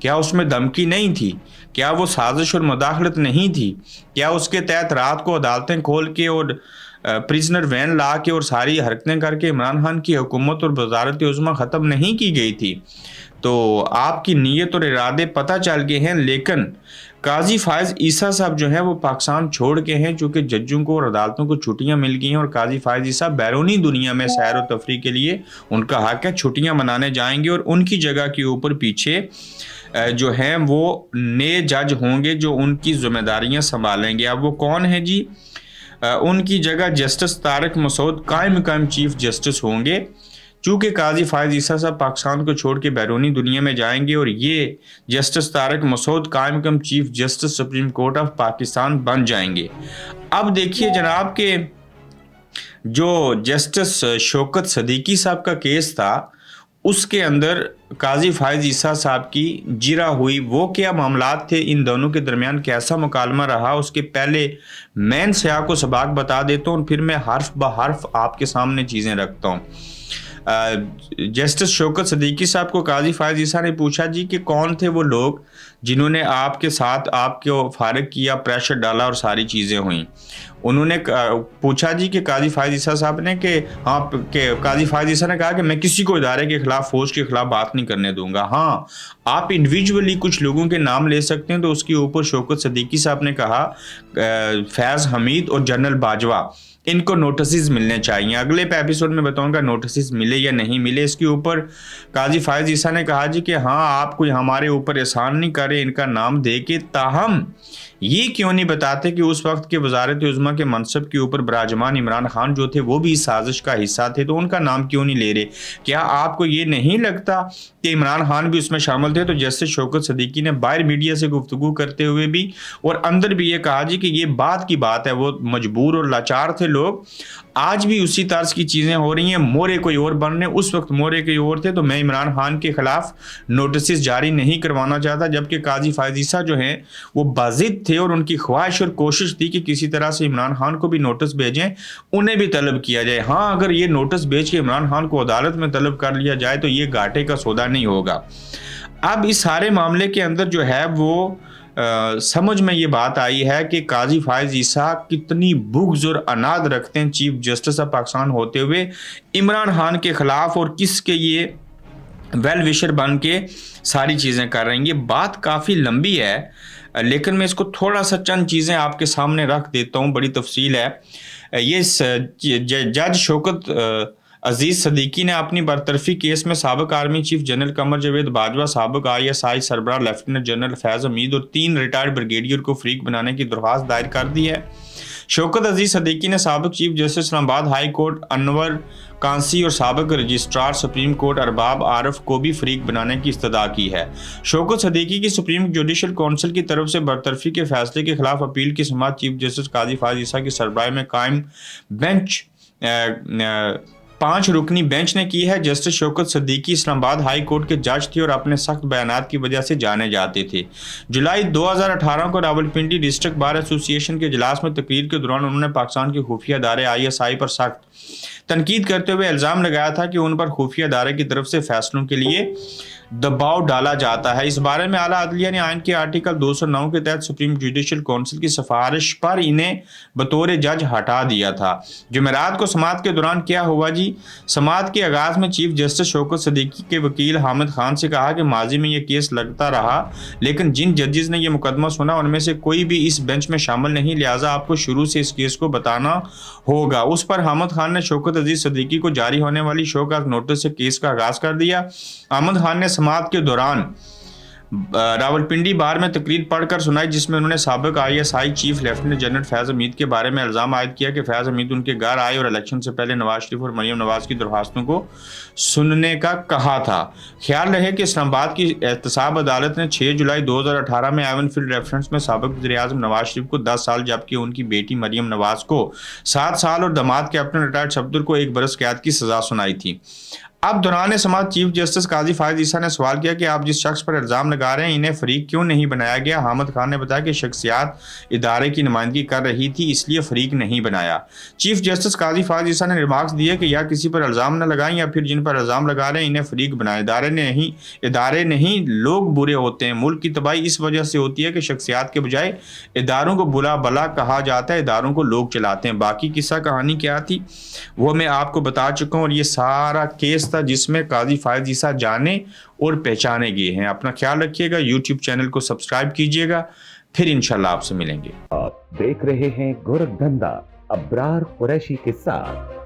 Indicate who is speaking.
Speaker 1: کیا اس میں دھمکی نہیں تھی؟ کیا وہ سازش اور مداخلت نہیں تھی؟ کیا اس کے تحت رات کو عدالتیں کھول کے اور پریزنر وین لا کے اور ساری حرکتیں کر کے عمران خان کی حکومت اور وزارت عظمیٰ ختم نہیں کی گئی تھی؟ تو آپ کی نیت اور ارادے پتہ چل گئے ہیں، لیکن قاضی فائز عیسیٰ صاحب جو ہیں وہ پاکستان چھوڑ کے ہیں، چونکہ ججوں کو اور عدالتوں کو چھٹیاں مل گئی ہیں، اور قاضی فائز عیسیٰ بیرونی دنیا میں سیر و تفریح کے لیے ان کا حق ہے، چھٹیاں منانے جائیں گے، اور ان کی جگہ کے اوپر پیچھے جو ہیں وہ نئے جج ہوں گے جو ان کی ذمہ داریاں سنبھالیں گے۔ اب وہ کون ہیں جی؟ ان کی جگہ جسٹس طارق مسعود قائم چیف جسٹس ہوں گے، چونکہ قاضی فائز عیسیٰ صاحب پاکستان کو چھوڑ کے بیرونی دنیا میں جائیں گے، اور یہ جسٹس طارق مسعود قائم chief justice supreme court of Pakistan بن جائیں گے۔ اب دیکھیے جناب کہ جو جسٹس شوکت صدیقی صاحب کا کیس تھا، اس کے اندر قاضی فائز عیسیٰ صاحب کی جرا ہوئی، وہ کیا معاملات تھے، ان دونوں کے درمیان کیسا مکالمہ رہا، اس کے پہلے مین سیاق کو سباق بتا دیتا ہوں، پھر میں حرف بحرف آپ کے سامنے چیزیں رکھتا ہوں۔ جسٹس شوکت صدیقی صاحب کو قاضی فائز عیسیٰ نے پوچھا جی کہ کون تھے وہ لوگ جنہوں نے آپ کے ساتھ آپ کو فارغ کیا، پریشر ڈالا اور ساری چیزیں ہوئیں۔ انہوں نے پوچھا جی کہ قاضی فائز عیسیٰ صاحب نے کہ قاضی فائز عیسیٰ نے کہا کہ میں کسی کو ادارے کے خلاف، فوج کے خلاف بات نہیں کرنے دوں گا، ہاں آپ انڈیویجولی کچھ لوگوں کے نام لے سکتے ہیں۔ تو اس کے اوپر شوکت صدیقی صاحب نے کہا فیض حمید اور جنرل باجوہ، ان کو نوٹسز ملنے چاہیے۔ اگلے ایپیسوڈ میں بتاؤں گا نوٹسز ملے یا نہیں ملے۔ اس کے اوپر قاضی فائز عیسیٰ نے کہا جی کہ ہاں آپ کوئی ہمارے اوپر احسان نہیں کرے ان کا نام دے کے، تاہم یہ کیوں نہیں بتاتے کہ اس وقت کے وزارت عظمیٰ کے منصب کے اوپر براجمان عمران خان جو تھے وہ بھی اس سازش کا حصہ تھے، تو ان کا نام کیوں نہیں لے رہے؟ کیا آپ کو یہ نہیں لگتا کہ عمران خان بھی اس میں شامل تھے؟ تو جسٹس شوکت صدیقی نے باہر میڈیا سے گفتگو کرتے ہوئے بھی اور اندر بھی یہ کہا جی کہ یہ بات کی بات ہے، وہ مجبور اور لاچار تھے لوگ، آج بھی اسی طرز کی چیزیں ہو رہی ہیں، مورے کوئی اور بن رہے ہیں، اس وقت مورے کوئی اور تھے، تو میں عمران خان کے خلاف نوٹسز جاری نہیں کروانا چاہتا، جبکہ قاضی فائز عیسیٰ جو ہیں وہ باضد تھے اور ان کی خواہش اور کوشش تھی کہ کسی طرح سے عمران خان کو بھی نوٹس بھیجیں، انہیں بھی طلب کیا جائے۔ ہاں اگر یہ نوٹس بھیج کے عمران خان کو عدالت میں طلب کر لیا جائے تو یہ گھاٹے کا سودا نہیں ہوگا۔ اب اس سارے معاملے کے اندر جو ہے وہ سمجھ میں یہ بات آئی ہے کہ قاضی فائز عیسیٰ کتنی بغض اور عناد رکھتے ہیں چیف جسٹس آف پاکستان ہوتے ہوئے عمران خان کے خلاف، اور کس کے یہ ویل وشر بن کے ساری چیزیں کر رہے ہیں۔ یہ بات کافی لمبی ہے، لیکن میں اس کو تھوڑا سا چند چیزیں آپ کے سامنے رکھ دیتا ہوں، بڑی تفصیل ہے۔ یہ جج شوکت عزیز صدیقی نے اپنی برطرفی کیس میں سابق army chief general Qamar Javed Bajwa, سابق ISI سربراہ لیفٹیننٹ جنرل فیض حمید اور 3 ریٹائرڈ بریگیڈیئر کو فریق بنانے کی درخواست دائر کر دی ہے۔ شوکت عزیز صدیقی نے سابق چیف جسٹس اسلام آباد ہائی کورٹ انور کانسی اور سابق رجسٹرار سپریم کورٹ ارباب عارف کو بھی فریق بنانے کی استدعا کی ہے۔ شوکت صدیقی کی سپریم جوڈیشل کونسل کی طرف سے برطرفی کے فیصلے کے خلاف اپیل کی سماعت چیف جسٹس قاضی فائز عیسیٰ کی سربراہی میں قائم بینچ 5 رکنی بینچ نے کی ہے۔ جسٹس شوکت صدیقی اسلام آباد ہائی کورٹ کے جج تھے اور اپنے سخت بیانات کی وجہ سے جانے جاتے تھے۔ جولائی 2018 کو راولپنڈی ڈسٹرکٹ بار ایسوسی ایشن کے اجلاس میں تقریر کے دوران انہوں نے پاکستان کے خفیہ ادارے ISI پر سخت تنقید کرتے ہوئے الزام لگایا تھا کہ ان پر خفیہ ادارے کی طرف سے فیصلوں کے لیے دباؤ ڈالا جاتا ہے۔ اس بارے میں اعلیٰ عدلیہ نے آئین کے آرٹیکل 209 کے تحت سپریم جوڈیشل کونسل کی سفارش پر انہیں بطور جج ہٹا دیا تھا۔ جمعرات کو سماعت کے دوران کیا ہوا جی؟ سماعت کے آغاز میں چیف جسٹس شوکت صدیقی کے وکیل حامد خان سے کہا کہ ماضی میں یہ کیس لگتا رہا، لیکن جن ججز نے یہ مقدمہ سنا ان میں سے کوئی بھی اس بینچ میں شامل نہیں، لہٰذا آپ کو شروع سے اس کیس کو بتانا ہوگا۔ اس پر حامد خان نے شوکت عزیز صدیقی کو جاری ہونے والی شو کاز نوٹس سے کیس کا آغاز کر دیا۔ حامد خان نے سماعت کے دوران راولپنڈی بار میں تقریر پڑھ کر سنائی، جس میں انہوں نے سابق ISI چیف لیفٹیننٹ جنرل فیض حمید کے بارے میں الزام عائد کیا کہ فیض حمید ان کے گھر آئے اور الیکشن سے پہلے نواز شریف اور مریم نواز کی درخواستوں کو سننے کا کہا تھا۔ خیال رہے کہ اسلام آباد کی احتساب عدالت نے 6 جولائی 2018 میں ایون فیلڈ ریفرنس میں سابق وزیر اعظم نواز شریف کو 10 سال جبکہ ان کی بیٹی مریم نواز کو 7 سال اور داماد کیپٹن ریٹائرڈ صفدر کو 1 برس قید کی سزا سنائی تھی۔ اب دوران سماعت چیف جسٹس قاضی فائز عیسیٰ نے سوال کیا کہ آپ جس شخص پر الزام لگا رہے ہیں انہیں فریق کیوں نہیں بنایا گیا؟ حامد خان نے بتایا کہ شخصیات ادارے کی نمائندگی کر رہی تھی، اس لیے فریق نہیں بنایا۔ چیف جسٹس قاضی فائز عیسیٰ نے ریمارکس دیے کہ یا کسی پر الزام نہ لگائیں یا پھر جن پر الزام لگا رہے ہیں انہیں فریق بنائیں۔ ادارے نہیں لوگ برے ہوتے ہیں۔ ملک کی تباہی اس وجہ سے ہوتی ہے کہ شخصیات کے بجائے اداروں کو بلا بلا کہا جاتا ہے، اداروں کو لوگ چلاتے ہیں۔ باقی قصہ کہانی کیا تھی وہ میں آپ کو بتا چکا ہوں، اور یہ سارا کیس تھا جس میں قاضی فائز عیسیٰ جانے اور پہچانے گئے ہیں۔ اپنا خیال رکھیے گا، یوٹیوب چینل کو سبسکرائب کیجیے گا، پھر انشاءاللہ آپ سے ملیں گے۔
Speaker 2: آپ دیکھ رہے ہیں گورکھ دھندا ابرار قریشی کے ساتھ۔